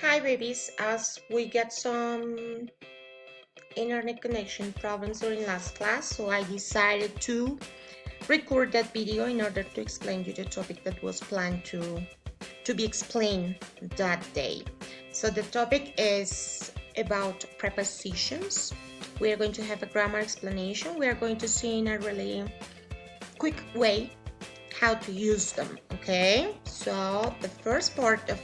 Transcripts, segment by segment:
Hi babies, as we get some internet connection problems during last class, so I decided to record that video in order to explain you the topic that was planned to be explained that day. So the topic is about prepositions. We are going to have a grammar explanation. We are going to see in a really quick way how to use them, okay? So the first part of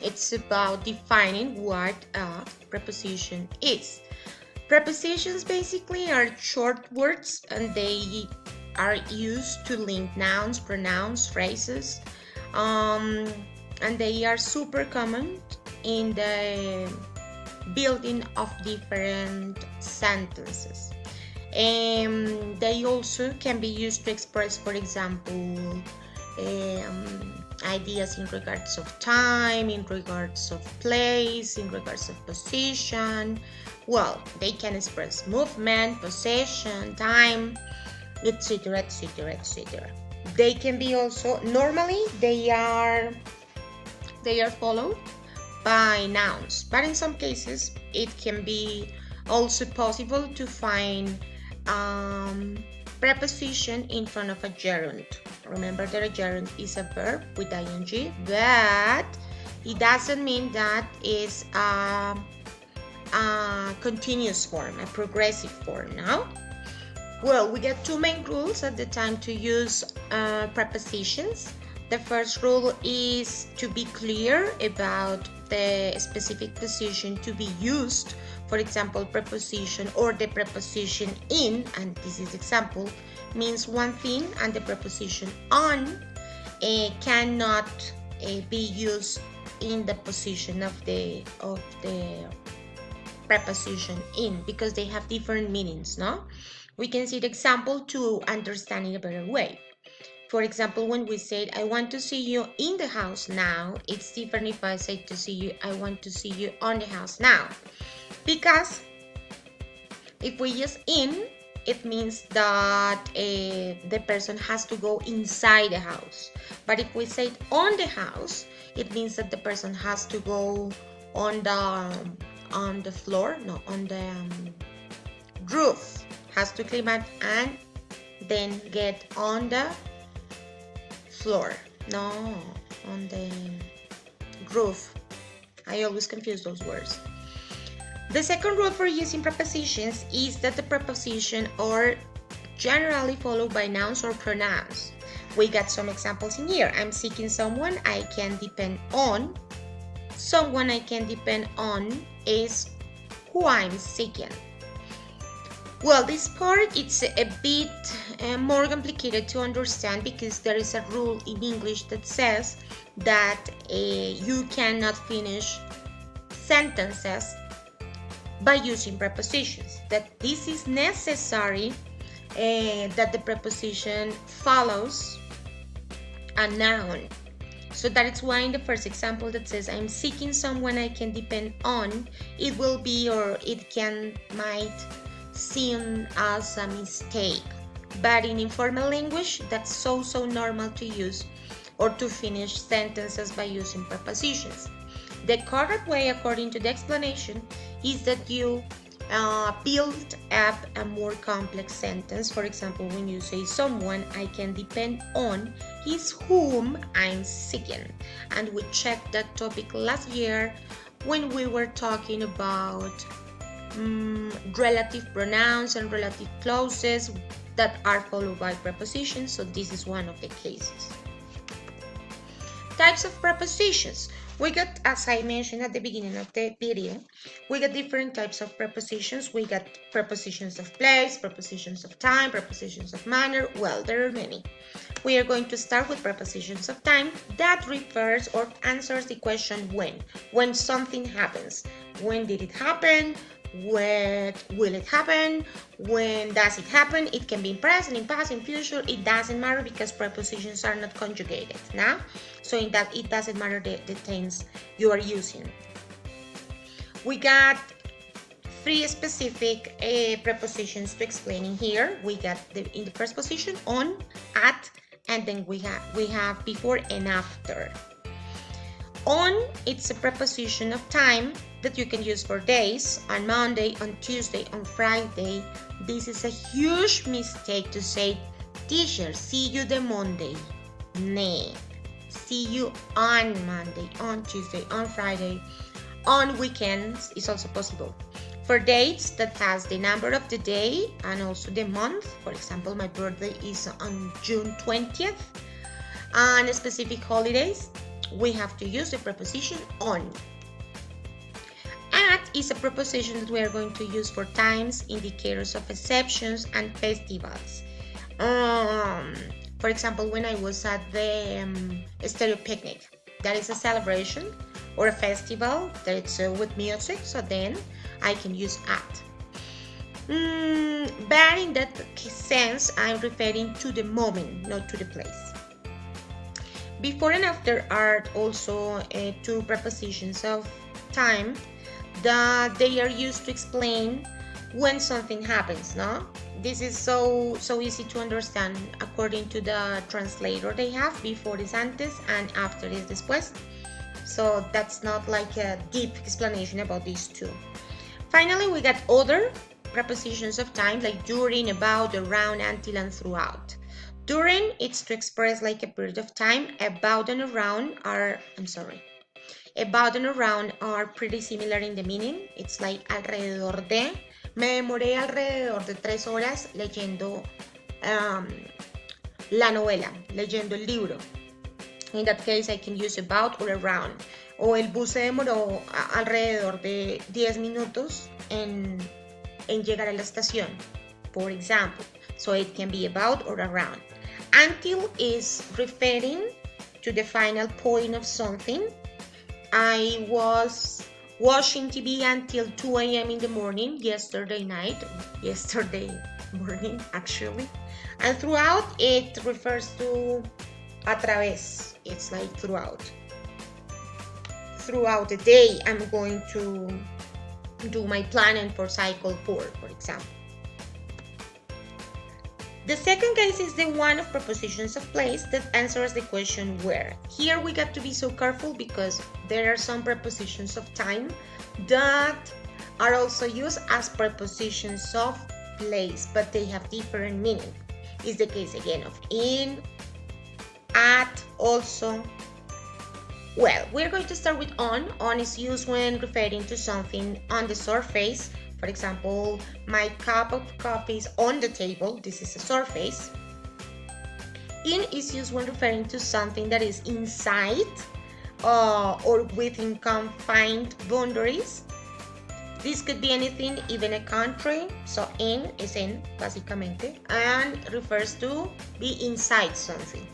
it's about defining what a preposition is. Prepositions basically are short words and they are used to link nouns, pronouns, phrases, um, and they are super common in the building of different sentences. They also can be used to express, for example, ideas in regards of time, in regards of place, in regards of position. Well, they can express movement, possession, time, etc., etc., etc. They can be also normally they are followed by nouns, but in some cases it can be also possible to find preposition in front of a gerund. Remember that a gerund is a verb with ing, but it doesn't mean that it's a continuous form, a progressive form. Now, well, we get two main rules at the time to use prepositions. The first rule is to be clear about the specific position to be used. For example, preposition or the preposition in, and this is example, means one thing, and the preposition on cannot be used in the position of the preposition in, because they have different meanings, no? We can see the example to understand in a better way. For example, when we said, I want to see you in the house now, it's different if I say to see you, I want to see you on the house now. Because if we use in, it means that the person has to go inside the house. But if we say on the house, it means that the person has to go on the floor, no, on the roof, has to climb up and then get on the floor, no, on the roof. I always confuse those words. The second rule for using prepositions is that the preposition are generally followed by nouns or pronouns. We got some examples in here. I'm seeking someone I can depend on. Someone I can depend on is who I'm seeking. Well, this part it's a bit more complicated to understand because there is a rule in English that says that you cannot finish sentences by using prepositions. That this is necessary, that the preposition follows a noun. So that is why in the first example that says I'm seeking someone I can depend on, it will be or it might seem as a mistake. But in informal language, that's so normal to use or to finish sentences by using prepositions. The correct way, according to the explanation, is that you build up a more complex sentence. For example, when you say someone I can depend on is whom I'm seeking. And we checked that topic last year when we were talking about relative pronouns and relative clauses that are followed by prepositions. So this is one of the cases. Types of prepositions. We got, as I mentioned at the beginning of the video, we got different types of prepositions. We got prepositions of place, prepositions of time, prepositions of manner. Well, there are many. We are going to start with prepositions of time. That refers or answers the question when something happens. When did it happen? When will it happen? When does it happen? It can be in present, in past, in future. It doesn't matter because prepositions are not conjugated. Now, so in that it doesn't matter the tense you are using. We got three specific prepositions to explain in here. We got in the first position on, at, and then we have before and after. On, it's a preposition of time that you can use for days, on Monday, on Tuesday, on Friday. This is a huge mistake to say, teacher, see you the Monday. Nay, see you on Monday, on Tuesday, on Friday. On weekends is also possible. For dates that has the number of the day and also the month, for example, my birthday is on June 20th, and specific holidays, we have to use the preposition on. At is a preposition that we are going to use for times, indicators of exceptions, and festivals. For example, when I was at the Stereo Picnic, that is a celebration or a festival that's with music, so then I can use at. But in that sense, I'm referring to the moment, not to the place. Before and after are also two prepositions of time that they are used to explain when something happens, no? This is so easy to understand according to the translator they have. Before is antes and after is después. So that's not like a deep explanation about these two. Finally, we got other prepositions of time like during, about, around, until, and throughout. During, it's to express like a period of time. About and around are pretty similar in the meaning. It's like alrededor de. Me demoré alrededor de 3 horas leyendo la novela, leyendo el libro. In that case, I can use about or around. O el bus se demoró alrededor de 10 minutos en llegar a la estación, for example. So it can be about or around. Until is referring to the final point of something. I was watching TV until 2 a.m. in the morning, yesterday morning actually. And throughout, it refers to a través. It's like throughout. Throughout the day, I'm going to do my planning for cycle 4, for example. The second case is the one of prepositions of place that answers the question where. Here we got to be so careful because there are some prepositions of time that are also used as prepositions of place, but they have different meaning. It's the case again of in, at, also. Well, we're going to start with on. On is used when referring to something on the surface. For example, my cup of coffee is on the table. This is a surface. In is used when referring to something that is inside or within confined boundaries. This could be anything, even a country. So in is in, básicamente, and refers to be inside something.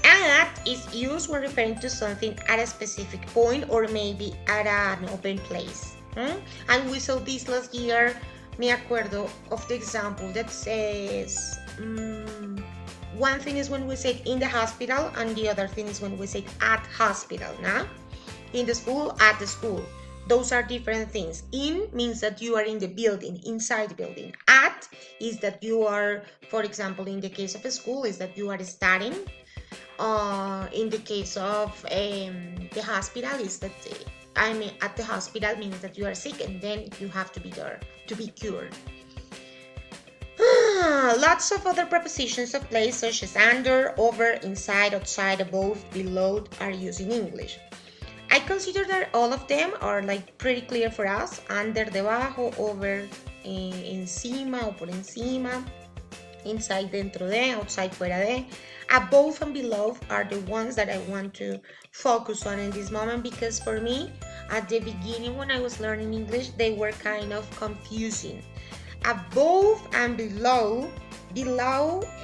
At is used when referring to something at a specific point or maybe at an open place. And we saw this last year. Me acuerdo of the example that says one thing is when we say in the hospital and the other thing is when we say at hospital, nah? In the school, at the school. Those are different things. In means that you are in the building, inside the building. At is that you are, for example, in the case of a school, is that you are studying. In the case of the hospital, is that at the hospital means that you are sick and then you have to be there to be cured. Lots of other prepositions of place such as under, over, inside, outside, above, below are used in English. I consider that all of them are like pretty clear for us. Under, debajo, over, encima o por encima, inside, dentro de, outside, fuera de. Above and below are the ones that I want to focus on in this moment because for me, at the beginning when I was learning English, they were kind of confusing. Above and below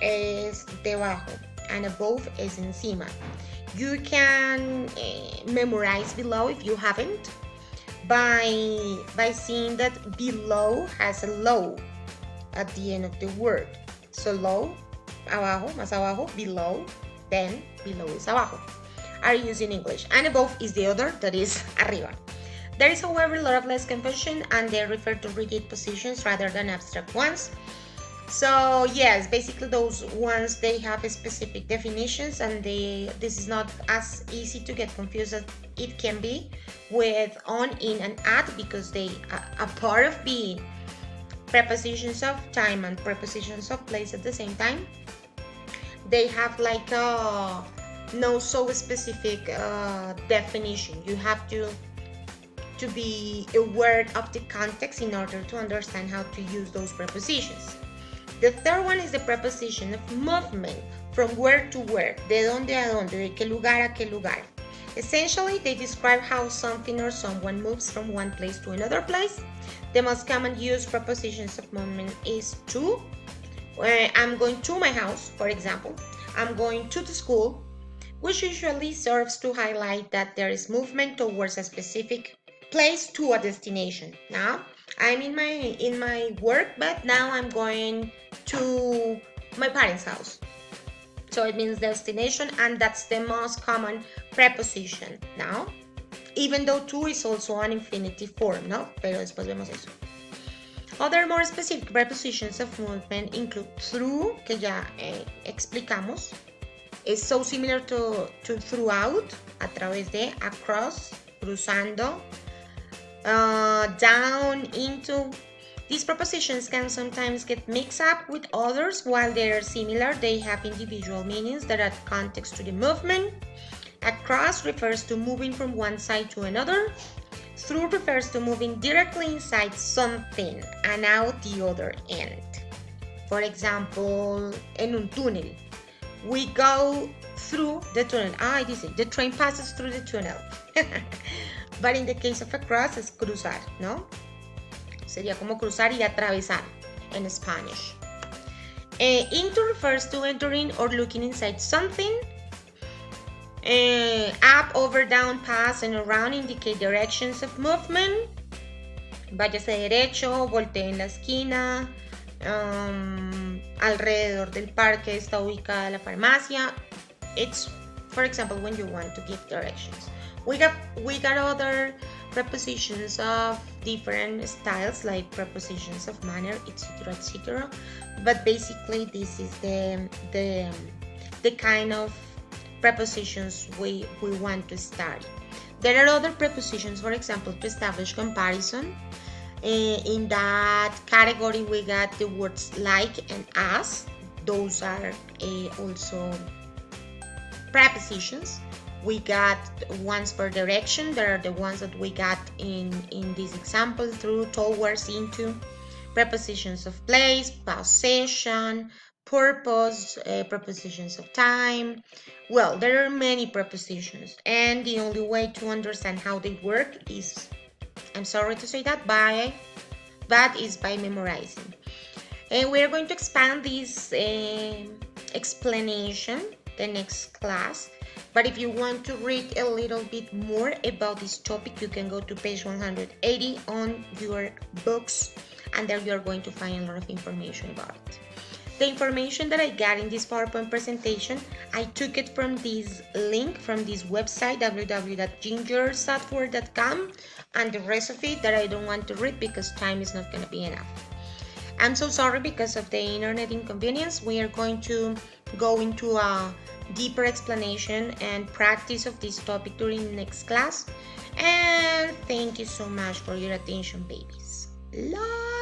is debajo and above is encima. You can memorize below if you haven't by seeing that below has a low at the end of the word. So low, abajo, más abajo, below, then below is abajo, are used in English. And above is the other, that is arriba. There is, however, a lot of less confusion and they refer to rigid positions rather than abstract ones. So yes, basically those ones, they have specific definitions, and this is not as easy to get confused as it can be with on, in, and at, because they are a part of being prepositions of time and prepositions of place at the same time. They have like a no so specific definition. You have to be aware of the context in order to understand how to use those prepositions. The third one is the preposition of movement, from where to where, de donde a donde, de qué lugar a qué lugar. Essentially, they describe how something or someone moves from one place to another place. The most common used prepositions of movement is to. I'm going to my house, for example. I'm going to the school, which usually serves to highlight that there is movement towards a specific place to a destination. Now, I'm in my work, but now I'm going to my parents' house. So it means destination, and that's the most common preposition. Now, even though to is also an infinitive form, ¿no? Pero después vemos eso. Other more specific prepositions of movement include through, que ya explicamos. Is so similar to throughout, a través de, across, cruzando, down, into. These prepositions can sometimes get mixed up with others. While they are similar, they have individual meanings that add context to the movement. Across refers to moving from one side to another. Through refers to moving directly inside something and out the other end. For example, en un túnel, we go through the tunnel. Dice, the train passes through the tunnel. But in the case of across, es cruzar, ¿no? Sería como cruzar y atravesar en Spanish. Into refers to entering or looking inside something. Up, over, down, past, and around indicate directions of movement. Váyase derecho, voltee en la esquina. Alrededor del parque está ubicada la farmacia. It's, for example, when you want to give directions. We got other prepositions of different styles, like prepositions of manner, etc., etc. But basically, this is the kind of prepositions we want to study. There are other prepositions, for example, to establish comparison. In that category, we got the words like and as. Those are also prepositions. We got ones for direction. There are the ones that we got in this example, through, towards, into. Prepositions of place, possession, purpose, prepositions of time. Well, there are many prepositions, and the only way to understand how they work is, I'm sorry to say that, by memorizing. And we're going to expand this explanation the next class. But if you want to read a little bit more about this topic, you can go to page 180 on your books, and there you are going to find a lot of information about it. The information that I got in this PowerPoint presentation, I took it from this link from this website, www.gingersoftware.com, and the rest of it that I don't want to read because time is not going to be enough. I'm so sorry because of the internet inconvenience. We are going to go into a deeper explanation and practice of this topic during the next class. And thank you so much for your attention, babies. Love.